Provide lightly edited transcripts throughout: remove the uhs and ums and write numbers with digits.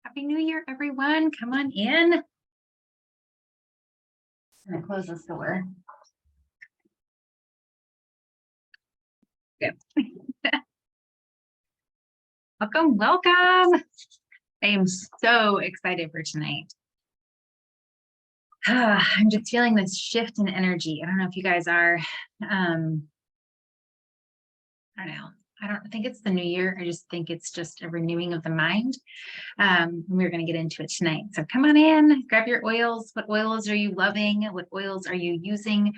Happy New Year, everyone. Come on in. I'm going to close this door. Yep. Welcome, welcome. I am so excited for tonight. I'm just feeling this shift in energy. I don't know if you guys are. I don't know. I don't think it's the new year. I just think it's just a renewing of the mind. We're going to get into it tonight. So come on in, grab your oils. What oils are you loving? What oils are you using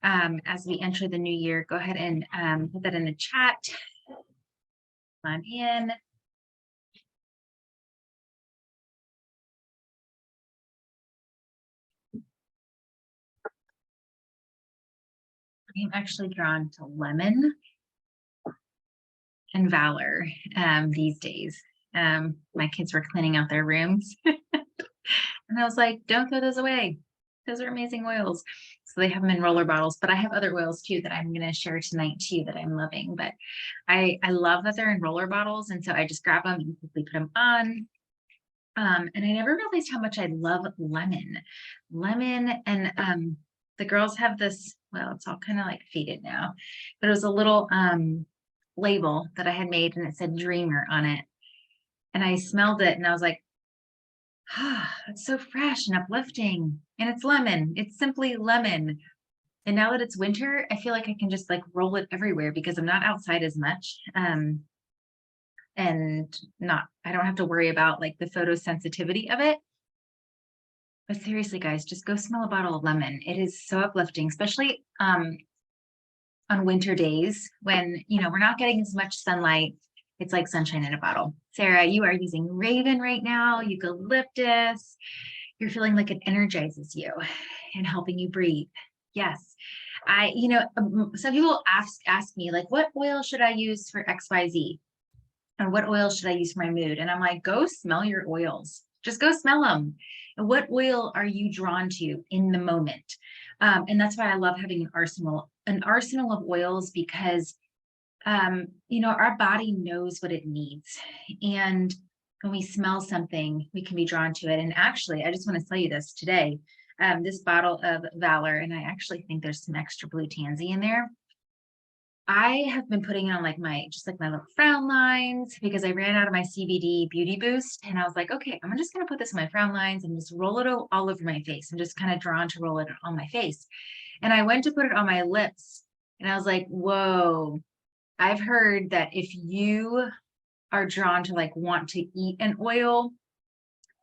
as we enter the new year? Go ahead and put that in the chat. Come on in. I'm actually drawn to lemon and valor these days. My kids were cleaning out their rooms and I was like, don't throw those away. Those are amazing oils. So they have them in roller bottles, but I have other oils too that I'm going to share tonight too that I'm loving. But I love that they're in roller bottles. And so I just grab them and quickly put them on. And I never realized how much I love lemon. And the girls have this, well, it's all kind of like faded now, but it was a little label that I had made and it said dreamer on it. And I smelled it and I was like, it's so fresh and uplifting. And it's lemon. It's simply lemon. And now that it's winter, I feel like I can just like roll it everywhere because I'm not outside as much. And I don't have to worry about like the photosensitivity of it. But seriously, guys, just go smell a bottle of lemon. It is so uplifting, especially on winter days when, we're not getting as much sunlight. It's like sunshine in a bottle. Sarah, you are using Raven right now, eucalyptus. You're feeling like it energizes you and helping you breathe. Yes. Some people ask me like, what oil should I use for XYZ? Or what oil should I use for my mood? And I'm like, go smell your oils. Just go smell them. And what oil are you drawn to in the moment? And that's why I love having an arsenal of oils because, our body knows what it needs. And when we smell something, we can be drawn to it. And actually, I just want to tell you this today, this bottle of Valor, and I actually think there's some extra blue tansy in there. I have been putting it on like my little frown lines because I ran out of my CBD beauty boost and I was like, okay, I'm just going to put this on my frown lines and just roll it all over my face. I'm just kind of drawn to roll it on my face. And I went to put it on my lips and I was like, whoa, I've heard that if you are drawn to like want to eat an oil,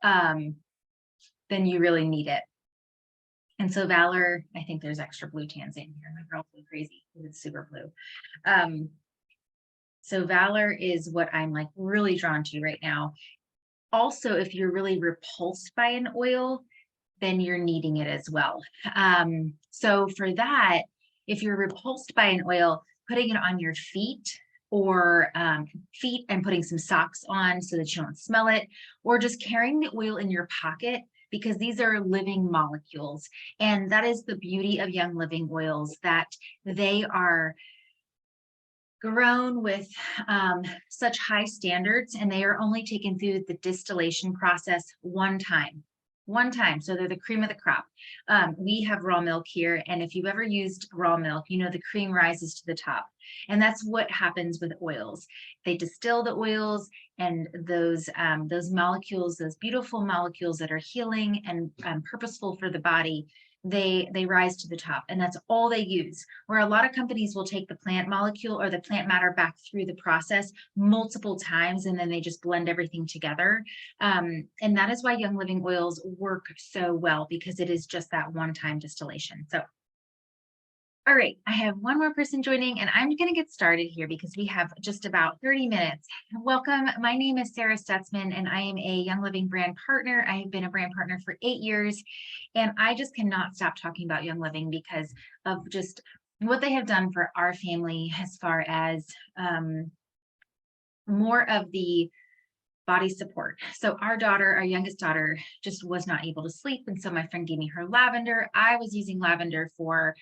then you really need it. And so Valor, I think there's extra blue tansy in here. My girl's going crazy because it's super blue. So Valor is what I'm like really drawn to right now. Also, if you're really repulsed by an oil, then you're needing it as well. So for that, if you're repulsed by an oil, putting it on your feet or feet and putting some socks on so that you don't smell it, or just carrying the oil in your pocket because these are living molecules. And that is the beauty of Young Living oils, that they are grown with such high standards and they are only taken through the distillation process one time. So they're the cream of the crop. We have raw milk here, and if you've ever used raw milk, the cream rises to the top, and that's what happens with oils. They distill the oils, and those molecules, those beautiful molecules that are healing and purposeful for the body, they rise to the top, and that's all they use. Where a lot of companies will take the plant molecule or the plant matter back through the process multiple times, and then they just blend everything together. And that is why Young Living oils work so well, because it is just that one-time distillation. So All right, I have one more person joining and I'm going to get started here because we have just about 30 minutes. Welcome. My name is Sarah Stutzman and I am a Young Living brand partner. I have been a brand partner for 8 years and I just cannot stop talking about Young Living because of just what they have done for our family as far as more of the body support. So our daughter, our youngest daughter, just was not able to sleep. And so my friend gave me her lavender. I was using lavender for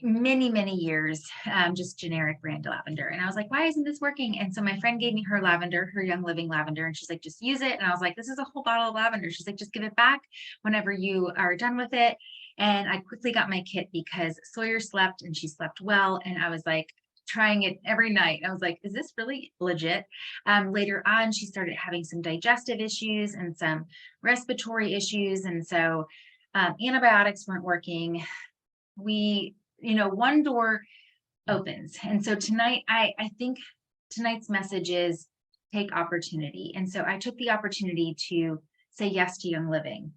many years, just generic brand lavender. And I was like, why isn't this working? And so my friend gave me her lavender, her Young Living lavender. And she's like, just use it. And I was like, this is a whole bottle of lavender. She's like, just give it back whenever you are done with it. And I quickly got my kit because Sawyer slept and she slept well. And I was like, trying it every night. I was like, is this really legit? Later on, she started having some digestive issues and some respiratory issues. And so antibiotics weren't working. One door opens. And so tonight, I think tonight's message is take opportunity. And so I took the opportunity to say yes to Young Living.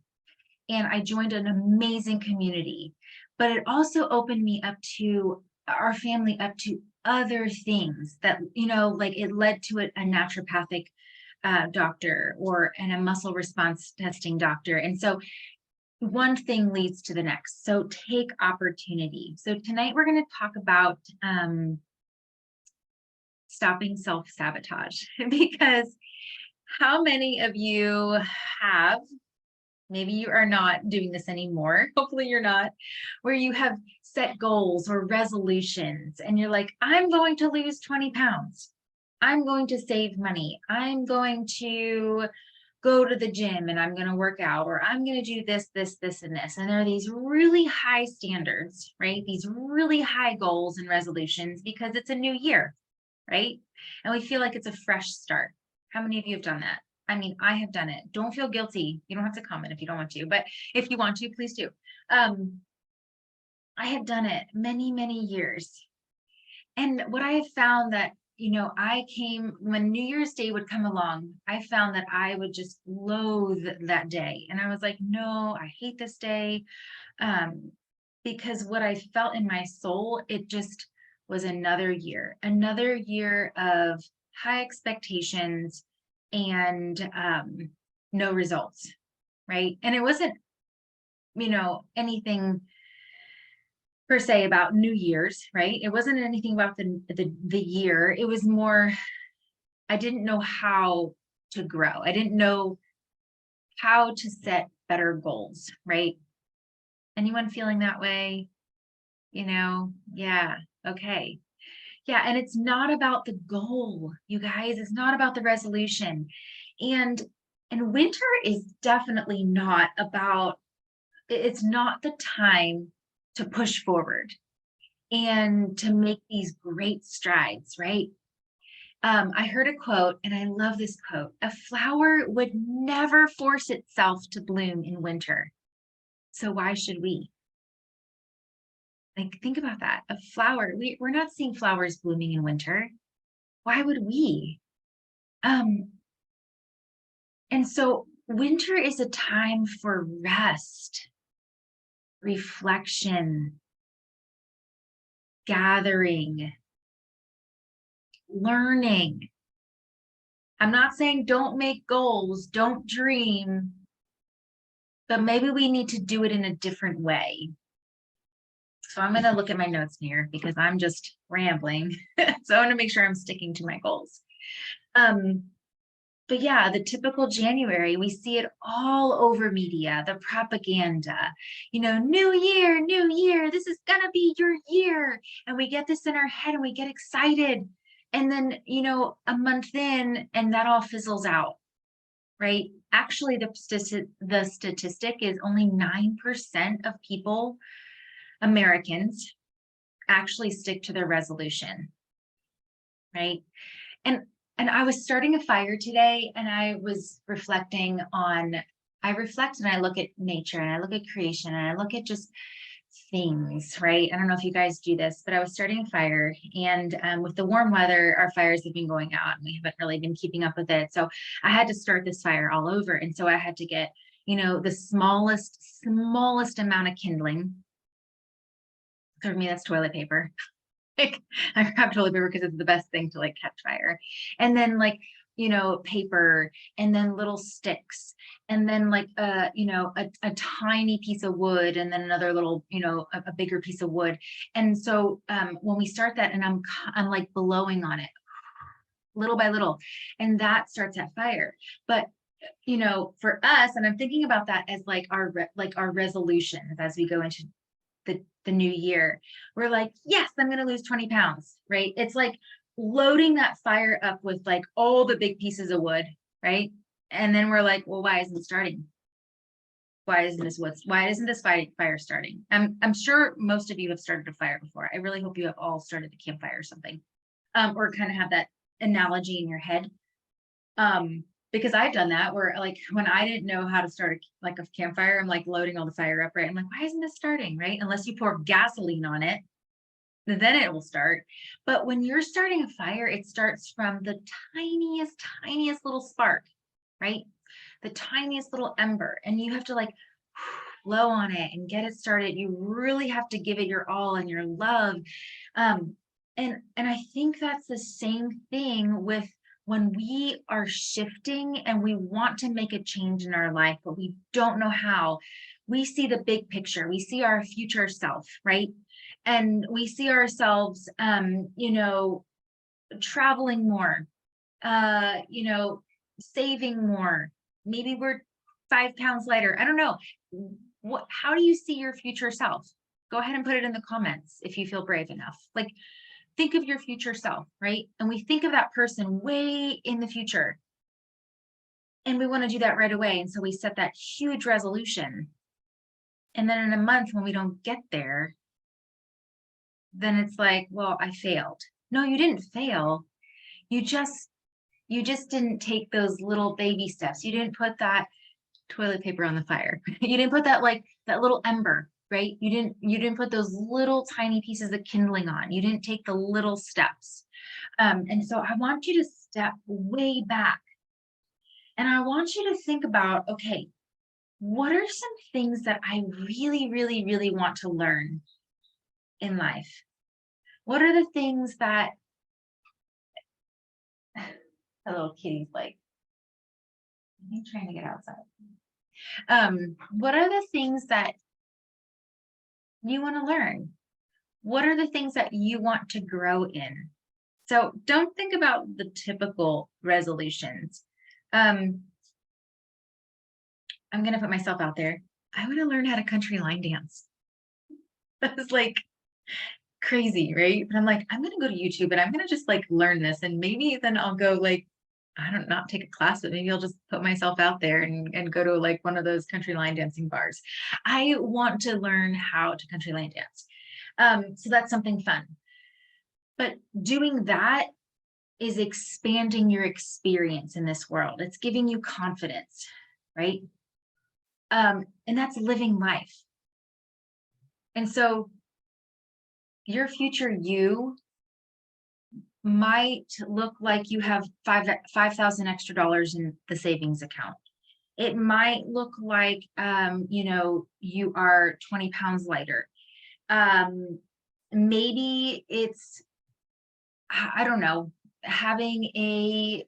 And I joined an amazing community, but it also opened me up to our family, up to other things that, like it led to a naturopathic doctor and a muscle response testing doctor. And so one thing leads to the next. So take opportunity. So tonight we're going to talk about stopping self-sabotage because how many of you have, maybe you are not doing this anymore, hopefully you're not, where you have set goals or resolutions and you're like, I'm going to lose 20 pounds. I'm going to save money. I'm going to go to the gym and I'm going to work out, or I'm going to do this, and this. And there are these really high standards, right? These really high goals and resolutions because it's a new year, right? And we feel like it's a fresh start. How many of you have done that? I mean, I have done it. Don't feel guilty. You don't have to comment if you don't want to, but if you want to, please do. I have done it many years. And what I have found that, when New Year's Day would come along, I found that I would just loathe that day. And I was like, no, I hate this day. Because what I felt in my soul, it just was another year of high expectations and no results, right? And it wasn't, anything per se about New Year's, right? It wasn't anything about the year. It was more, I didn't know how to grow. I didn't know how to set better goals, right? Anyone feeling that way? Yeah, okay. Yeah, and it's not about the goal, you guys. It's not about the resolution. And winter is definitely not about, it's not the time to push forward and to make these great strides, right? I heard a quote, and I love this quote. A flower would never force itself to bloom in winter. So why should we? Like, think about that. A flower, we're not seeing flowers blooming in winter. Why would we? And so winter is a time for rest, reflection, gathering, learning. I'm not saying don't make goals, don't dream, but maybe we need to do it in a different way. So I'm going to look at my notes here because I'm just rambling. So I want to make sure I'm sticking to my goals. But yeah, the typical January, we see it all over media, the propaganda, new year, this is gonna be your year. And we get this in our head and we get excited. And then, a month in and that all fizzles out, right? Actually, the statistic is only 9% of people, Americans, actually stick to their resolution, right? And I was starting a fire today and I was reflecting on, I reflect and I look at nature and I look at creation and I look at just things, right? I don't know if you guys do this, but I was starting a fire and with the warm weather, our fires have been going out and we haven't really been keeping up with it. So I had to start this fire all over. And so I had to get, the smallest amount of kindling. For me, that's toilet paper. Like, I grab toilet paper because it's the best thing to like catch fire. And then like, paper, and then little sticks, and then like a tiny piece of wood, and then another little, a bigger piece of wood. And so when we start that, and I'm like blowing on it little by little, and that starts that fire. But for us, and I'm thinking about that as like our resolutions as we go into the new year. We're like, yes, I'm going to lose 20 pounds, right? It's like loading that fire up with like all the big pieces of wood, right? And then we're like, well, why isn't it starting? Why isn't this fire starting? I'm sure most of you have started a fire before. I really hope you have all started a campfire or something, or kind of have that analogy in your head. Because I've done that where like when I didn't know how to start a campfire, I'm like loading all the fire up, right? I'm like, why isn't this starting, right? Unless you pour gasoline on it, then it will start. But when you're starting a fire, it starts from the tiniest little spark, right? The tiniest little ember, and you have to like blow on it and get it started. You really have to give it your all and your love. And I think that's the same thing with when we are shifting and we want to make a change in our life, but we don't know how. We see the big picture. We see our future self, right? And we see ourselves, traveling more, saving more. Maybe we're 5 pounds lighter. I don't know. How do you see your future self? Go ahead and put it in the comments if you feel brave enough. Like, think of your future self, right? And we think of that person way in the future. And we want to do that right away. And so we set that huge resolution. And then in a month, when we don't get there, then it's like, well, I failed. No, you didn't fail. You just didn't take those little baby steps. You didn't put that toilet paper on the fire. You didn't put that little ember, right? You didn't put those little tiny pieces of kindling on. You didn't take the little steps. And so I want you to step way back. And I want you to think about, okay, what are some things that I really, really, really want to learn in life? What are the things that a little kitty's like, I'm trying to get outside. What are the things that you want to learn? What are the things that you want to grow in? So don't think about the typical resolutions. I'm going to put myself out there. I want to learn how to country line dance. That's like crazy, right? But I'm like, I'm going to go to YouTube and I'm going to just like learn this. And maybe then I'll go like, not take a class, but maybe I'll just put myself out there and go to like one of those country line dancing bars. I want to learn how to country line dance. So that's something fun. But doing that is expanding your experience in this world. It's giving you confidence, right? And that's living life. And so your future you might look like you have $5,000 extra in the savings account. It might look like, you are 20 pounds lighter. Maybe it's, I don't know, having a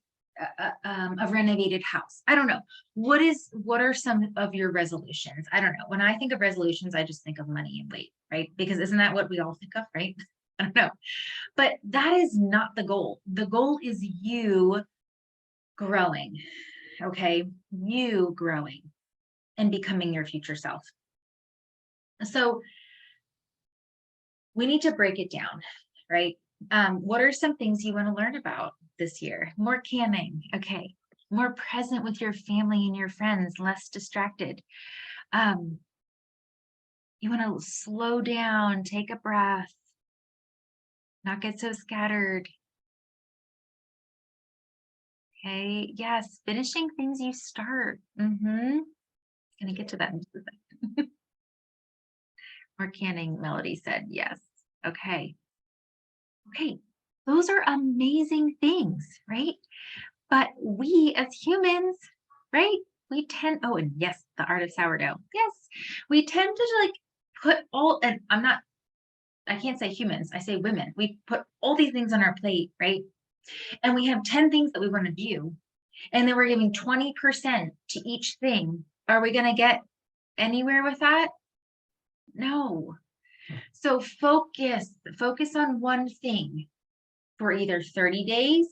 renovated house. I don't know. What are some of your resolutions? I don't know. When I think of resolutions, I just think of money and weight, right? Because isn't that what we all think of, right? I don't know. But that is not the goal. The goal is you growing, okay? You growing and becoming your future self. So we need to break it down, right? What are some things you want to learn about this year? More canning, okay. More present with your family and your friends, less distracted. You want to slow down, take a breath, not get so scattered. Okay, yes, finishing things you start. Gonna get to that in just a second. More canning, Melody said, yes. Okay. Okay, those are amazing things, right? But we as humans, right? We tend, oh, and yes, the art of sourdough. Yes, we tend to like put all, and I'm not I can't say humans, I say women. We put all these things on our plate, right? And we have 10 things that we want to do. And then we're giving 20% to each thing. Are we going to get anywhere with that? No. So focus on one thing for either 30 days,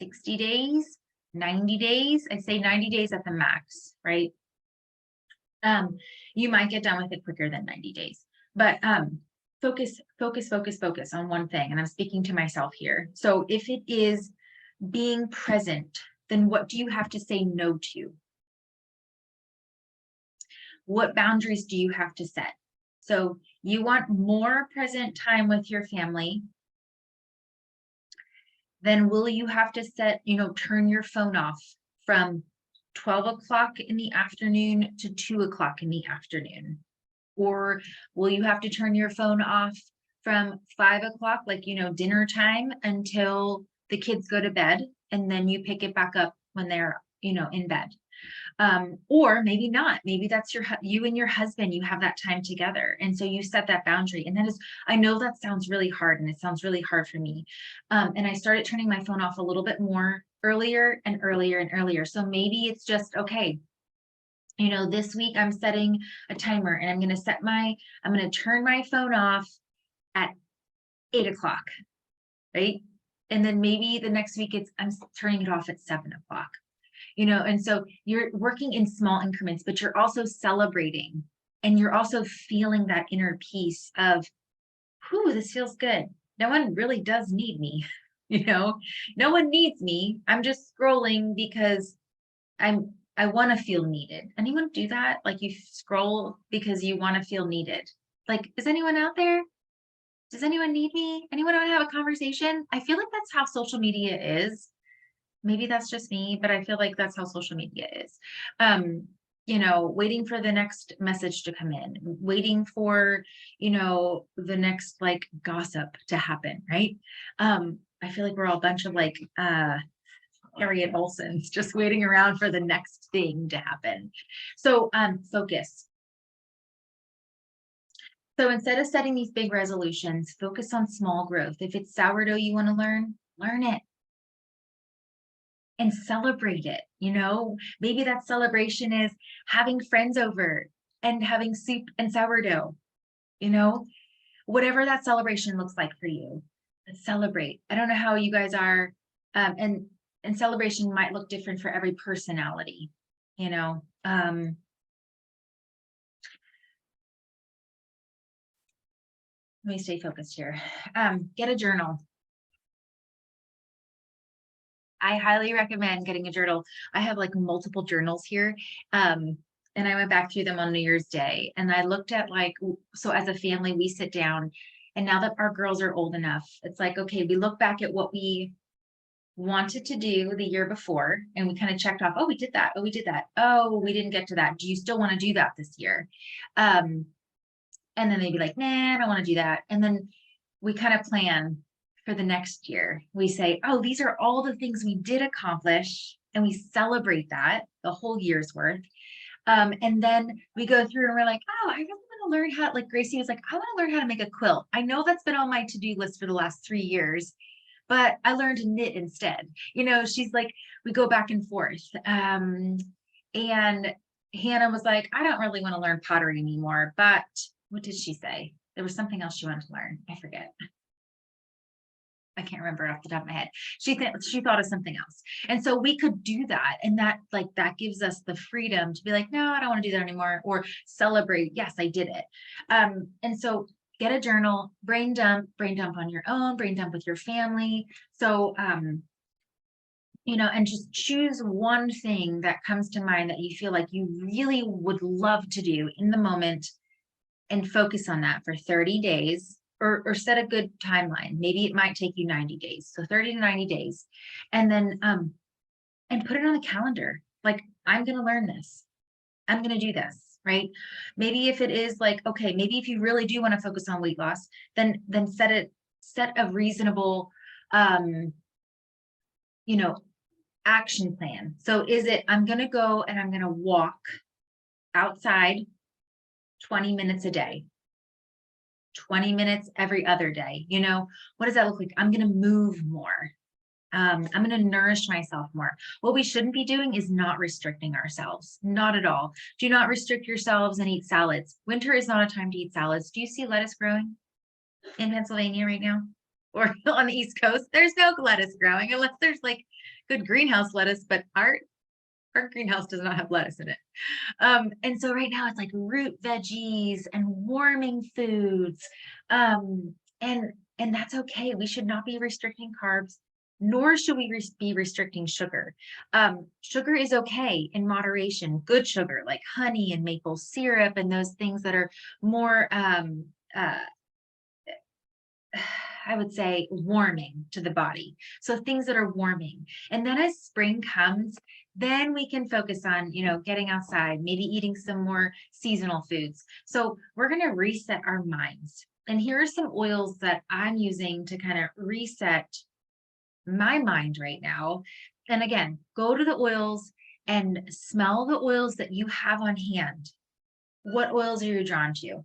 60 days, 90 days. I'd say 90 days at the max, right? You might get done with it quicker than 90 days, but focus on one thing. And I'm speaking to myself here. So if it is being present, then what do you have to say no to? What boundaries do you have to set? So you want more present time with your family, then will you have to set, turn your phone off from 12 o'clock in the afternoon to 2 o'clock in the afternoon? Or will you have to turn your phone off from 5 o'clock, like, dinner time, until the kids go to bed, and then you pick it back up when they're, in bed? Or maybe not. Maybe that's you and your husband, you have that time together. And so you set that boundary. And that is, I know that sounds really hard, and it sounds really hard for me. And I started turning my phone off a little bit more earlier and earlier and earlier. So maybe it's just, okay, this week I'm setting a timer, and I'm going to turn my phone off at 8 o'clock, right? And then maybe the next week I'm turning it off at 7 o'clock. And so you're working in small increments, but you're also celebrating, and you're also feeling that inner peace of, whew, this feels good. No one really does need me. No one needs me. I'm just scrolling because I want to feel needed. Anyone do that? Like, you scroll because you want to feel needed. Like, is anyone out there? Does anyone need me? Anyone want to have a conversation? I feel like that's how social media is. Maybe that's just me, but I feel like that's how social media is. Waiting for the next message to come in, waiting for, the next like gossip to happen, right? I feel like we're all a bunch of like Harriet Olsons just waiting around for the next thing to happen. So focus. So instead of setting these big resolutions, focus on small growth. If it's sourdough you want to learn it. And celebrate it. Maybe that celebration is having friends over and having soup and sourdough. Whatever that celebration looks like for you, celebrate. I don't know how you guys are, and celebration might look different for every personality. Let me stay focused here. Get a journal. I highly recommend getting a journal. I have like multiple journals here. And I went back through them on New Year's Day, and I looked at so as a family, we sit down, and now that our girls are old enough, it's like, okay, we look back at what we wanted to do the year before, and we kind of checked off, oh, we did that. Oh, we did that. Oh, we didn't get to that. Do you still want to do that this year? And then they'd be like, nah, I don't want to do that. And then we kind of plan for the next year. We say, oh, these are all the things we did accomplish, and we celebrate that the whole year's worth. And then we go through and we're like, oh, I really want to learn how, like Gracie was like, I want to learn how to make a quilt. I know that's been on my to-do list for the last 3 years, but I learned to knit instead. She's like, we go back and forth. And Hannah was like, I don't really want to learn pottery anymore, but what did she say? There was something else she wanted to learn. I forget. I can't remember off the top of my head. She thought of something else. And so we could do that. And that gives us the freedom to be like, no, I don't want to do that anymore, or celebrate. Yes, I did it. And so get a journal, brain dump on your own, brain dump with your family. So, and just choose one thing that comes to mind that you feel like you really would love to do in the moment, and focus on that for 30 days. Or set a good timeline. Maybe it might take you 90 days. So 30 to 90 days. And then, and put it on the calendar. Like, I'm going to learn this. I'm going to do this, right? Maybe if it is like, okay, maybe if you really do want to focus on weight loss, then set a reasonable, action plan. So is it, I'm going to go and I'm going to walk outside 20 minutes a day. 20 minutes every other day. You know, what does that look like? I'm going to move more. I'm going to nourish myself more. What we shouldn't be doing is not restricting ourselves. Not at all. Do not restrict yourselves and eat salads. Winter is not a time to eat salads. Do you see lettuce growing in Pennsylvania right now? Or on the East Coast? There's no lettuce growing unless there's like good greenhouse lettuce, but our greenhouse does not have lettuce in it. And so right now it's like root veggies and warming foods. And that's okay. We should not be restricting carbs, nor should we be restricting sugar. Sugar is okay in moderation, good sugar like honey and maple syrup and those things that are more, I would say, warming to the body. So things that are warming. And then as spring comes, then we can focus on, you know, getting outside, maybe eating some more seasonal foods. So we're going to reset our minds. And here are some oils that I'm using to kind of reset my mind right now. And again, go to the oils and smell the oils that you have on hand. What oils are you drawn to?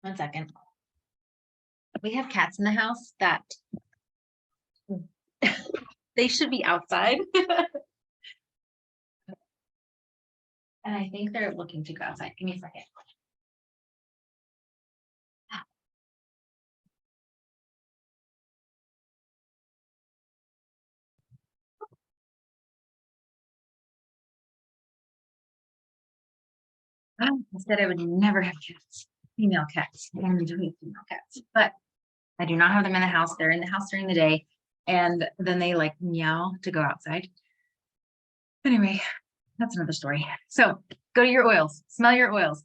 1 second. We have cats in the house that they should be outside. And I think they're looking to go outside. Give me a second. I said I would never have cats, female cats. I only do female cats, but I do not have them in the house. They're in the house during the day. And then they like meow to go outside. Anyway, that's another story. So go to your oils, smell your oils,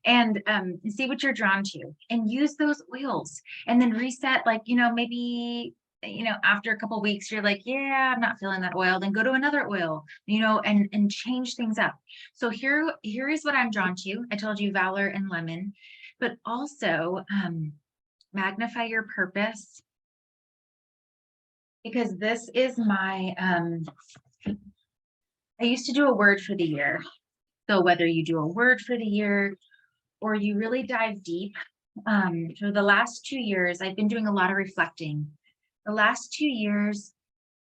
and see what you're drawn to, and use those oils, and then reset. Like, you know, maybe, you know, after a couple of weeks, you're like, yeah, I'm not feeling that oil. Then go to another oil, you know, and change things up. So here is what I'm drawn to. I told you valor and lemon, but also magnify your purpose, because this is my I used to do a word for the year. So whether you do a word for the year or you really dive deep, for the last 2 years, I've been doing a lot of reflecting. The last 2 years,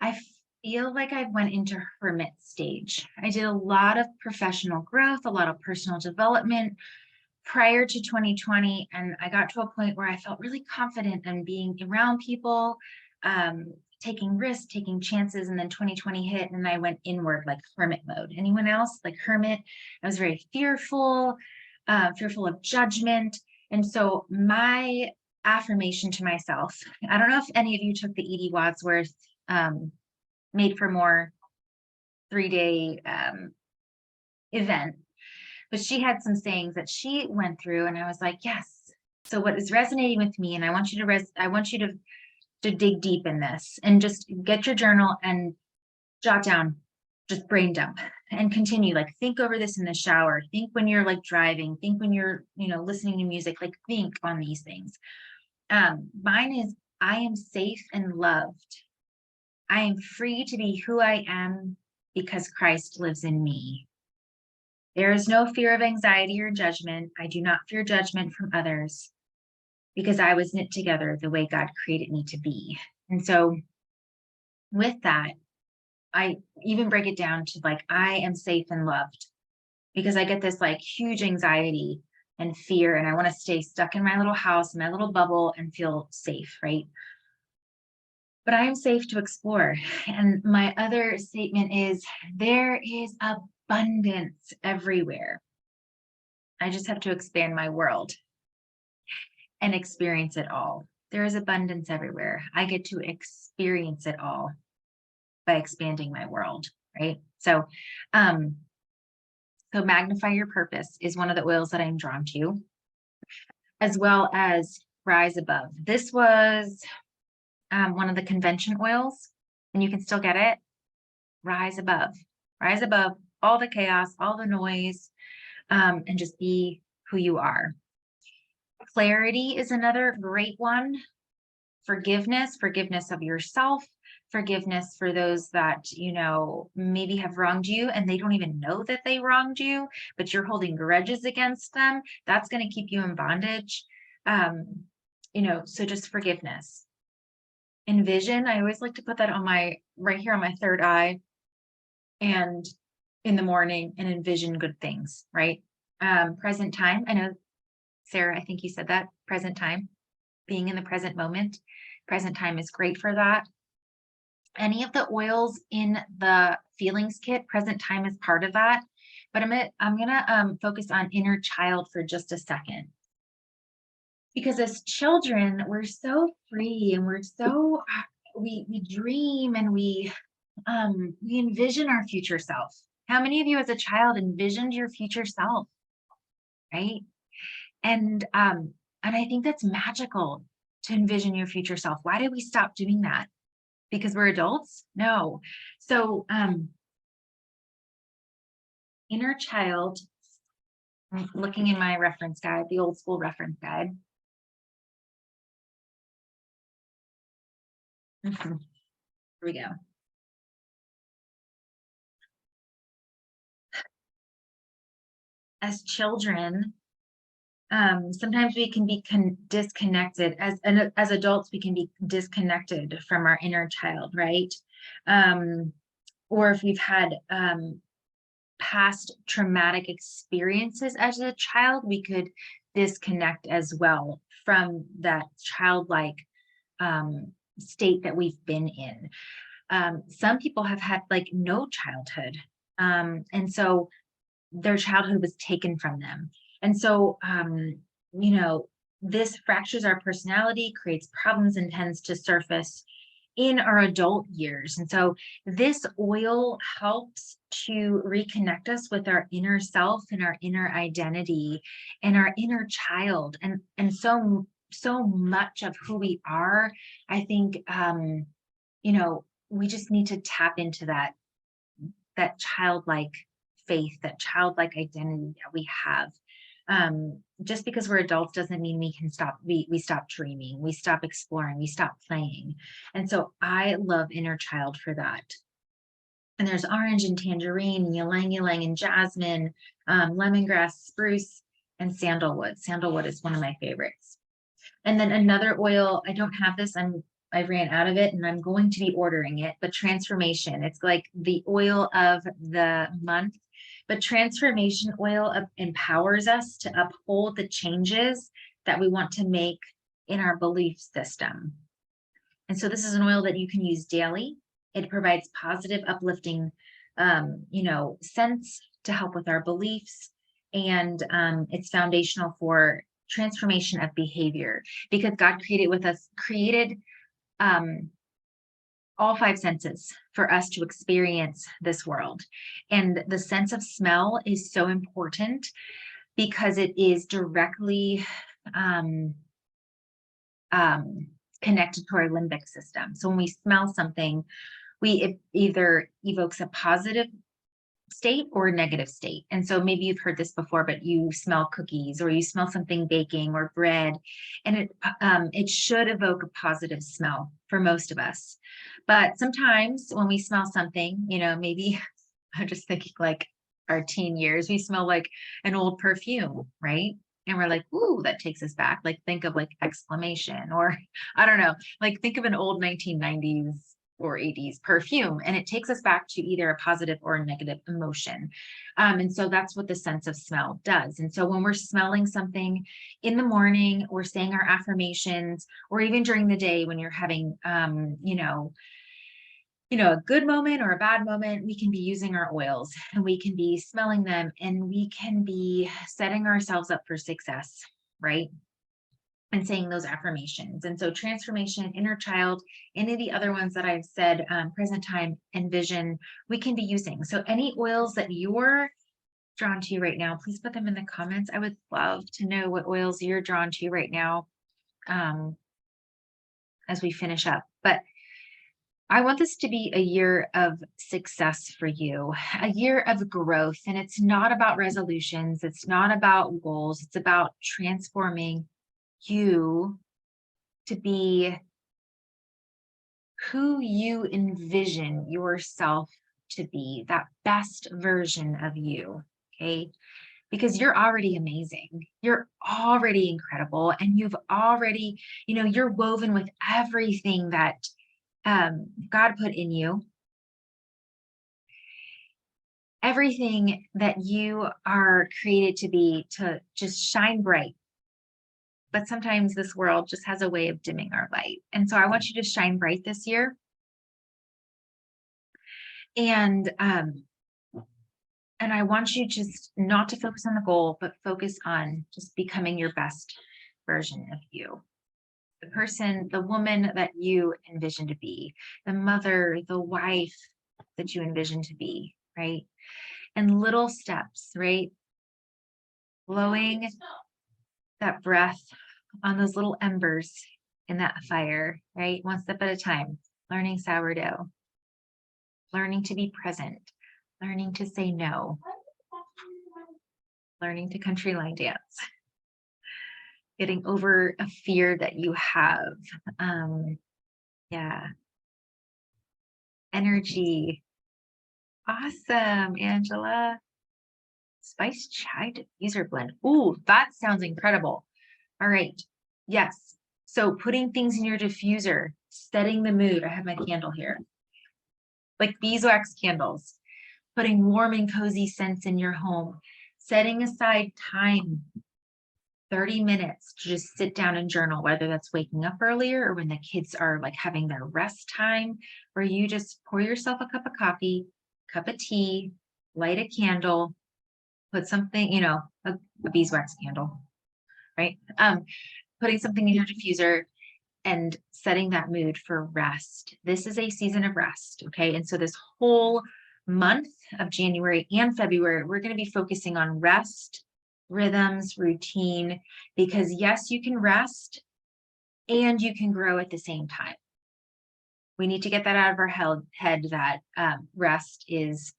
I feel like I went into hermit stage. I did a lot of professional growth, a lot of personal development prior to 2020. And I got to a point where I felt really confident in being around people, taking risks, taking chances, and then 2020 hit and I went inward, like hermit mode. Anyone else? Like hermit? I was very fearful, fearful of judgment. And so my affirmation to myself, I don't know if any of you took the Edie Wadsworth Made for More 3-day event, but she had some sayings that she went through and I was like, yes. So what is resonating with me, and I want you to dig deep in this and just get your journal and jot down, just brain dump and continue, like think over this in the shower, think when you're like driving, think when you're, you know, listening to music, like think on these things. Mine is, I am safe and loved. I am free to be who I am because Christ lives in me. There is no fear of anxiety or judgment. I do not fear judgment from others because I was knit together the way God created me to be. And so with that, I even break it down to like, I am safe and loved, because I get this like huge anxiety and fear, and I want to stay stuck in my little house, my little bubble, and feel safe, right? But I am safe to explore. And my other statement is, there is abundance everywhere. I just have to expand my world and experience it all. There is abundance everywhere. I get to experience it all by expanding my world, right? So magnify your purpose is one of the oils that I'm drawn to, as well as rise above. This was one of the convention oils, and you can still get it. Rise above all the chaos, all the noise, and just be who you are. Clarity is another great one. Forgiveness of yourself, forgiveness for those that, you know, maybe have wronged you and they don't even know that they wronged you, but you're holding grudges against them. That's going to keep you in bondage. You know, so just forgiveness. Envision, I always like to put that on my, right here on my third eye, and in the morning, and envision good things, right? Present time. I know, Sarah, I think you said that, present time, being in the present moment. Present time is great for that. Any of the oils in the feelings kit, present time is part of that. But I'm gonna focus on inner child for just a second. Because as children, we're so free and we're so, we dream and we envision our future self. How many of you as a child envisioned your future self, right? And I think that's magical to envision your future self. Why did we stop doing that? Because we're adults? No. So inner child, I'm looking in my reference guide, the old school reference guide. Here we go. As children, sometimes we can be disconnected. As adults, we can be disconnected from our inner child, right? Or if we've had past traumatic experiences as a child, we could disconnect as well from that childlike state that we've been in. Some people have had like no childhood, and so their childhood was taken from them. And so, you know, this fractures our personality, creates problems, and tends to surface in our adult years. And so this oil helps to reconnect us with our inner self and our inner identity and our inner child. And so much of who we are, I think, you know, we just need to tap into that childlike faith, that childlike identity that we have. Just because we're adults doesn't mean we can stop, we stop dreaming, we stop exploring, we stop playing. And so I love inner child for that. And there's orange and tangerine, ylang ylang and jasmine, lemongrass, spruce, and sandalwood. Sandalwood is one of my favorites. And then another oil, I don't have this, I ran out of it and I'm going to be ordering it, but transformation, it's like the oil of the month. But transformation oil empowers us to uphold the changes that we want to make in our belief system. And so this is an oil that you can use daily. It provides positive, uplifting, you know, sense to help with our beliefs. And it's foundational for transformation of behavior, because God created all five senses for us to experience this world. And the sense of smell is so important because it is directly connected to our limbic system. So when we smell something, it either evokes a positive state or a negative state. And so maybe you've heard this before, but you smell cookies or you smell something baking or bread, and it should evoke a positive smell for most of us. But sometimes when we smell something, you know, maybe I'm just thinking like our teen years, we smell like an old perfume, right? And we're like, ooh, that takes us back. Like think of like exclamation, or I don't know, like think of an old 1990s or 80s perfume, and it takes us back to either a positive or a negative emotion. And so that's what the sense of smell does. And so when we're smelling something in the morning, or saying our affirmations, or even during the day when you're having, you know, a good moment or a bad moment, we can be using our oils and we can be smelling them and we can be setting ourselves up for success, right? And saying those affirmations. And so transformation, inner child, any of the other ones that I've said, present time, envision, we can be using. So any oils that you're drawn to right now, please put them in the comments. I would love to know what oils you're drawn to right now as we finish up. But I want this to be a year of success for you, a year of growth. And it's not about resolutions. It's not about goals. It's about transforming you to be who you envision yourself to be, that best version of you. Okay. Because you're already amazing. You're already incredible. And you've already, you're woven with everything that God put in you, everything that you are created to be, to just shine bright. But sometimes this world just has a way of dimming our light. And so I want you to shine bright this year. And I want you just not to focus on the goal, but focus on just becoming your best version of you. The person, the woman that you envision to be, the mother, the wife that you envision to be, right? And little steps, right? Blowing that breath on those little embers in that fire, right? One step at a time, learning sourdough, learning to be present, learning to say no, learning to country line dance, getting over a fear that you have. Yeah. Energy. Awesome, Angela. Spice chai diffuser blend. Ooh, that sounds incredible. All right. Yes. So putting things in your diffuser, setting the mood. I have my candle here. Like beeswax candles, putting warm and cozy scents in your home, setting aside time, 30 minutes to just sit down and journal, whether that's waking up earlier or when the kids are like having their rest time, where you just pour yourself a cup of coffee, cup of tea, light a candle, put something, a beeswax candle, right? Putting something in your diffuser and setting that mood for rest. This is a season of rest, okay? And so this whole month of January and February, we're going to be focusing on rest, rhythms, routine, because yes, you can rest and you can grow at the same time. We need to get that out of our head that rest is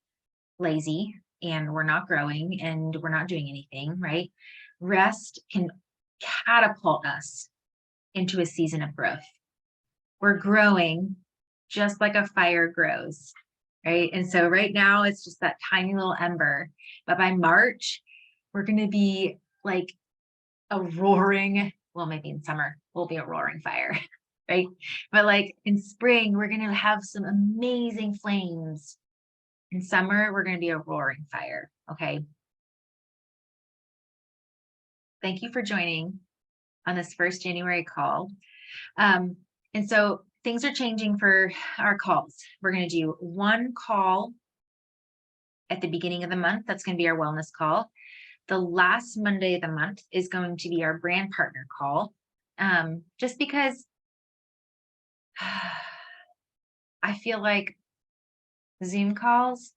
lazy and we're not growing and we're not doing anything, right? Rest can catapult us into a season of growth. We're growing just like a fire grows, right? And so right now it's just that tiny little ember, but by March, we're going to be like a roaring, well, maybe in summer, we'll be a roaring fire, right? But like in spring, we're going to have some amazing flames. In summer, we're going to be a roaring fire, okay? Thank you for joining on this first January call. And so things are changing for our calls. We're going to do one call at the beginning of the month. That's going to be our wellness call. The last Monday of the month is going to be our brand partner call. Just because I feel like Zoom calls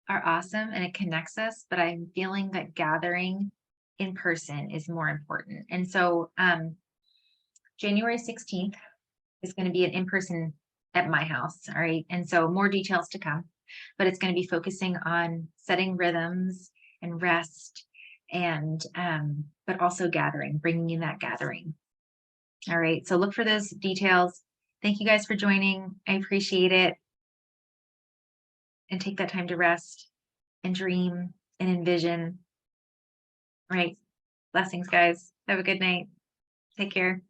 are awesome and it connects us, but I'm feeling that gathering in person is more important. And so January 16th is going to be an in-person at my house. All right. And so more details to come, but it's going to be focusing on setting rhythms and rest and, but also gathering, bringing in that gathering. All right. So look for those details. Thank you guys for joining. I appreciate it. And take that time to rest and dream and envision. All right. Blessings, guys. Have a good night. Take care.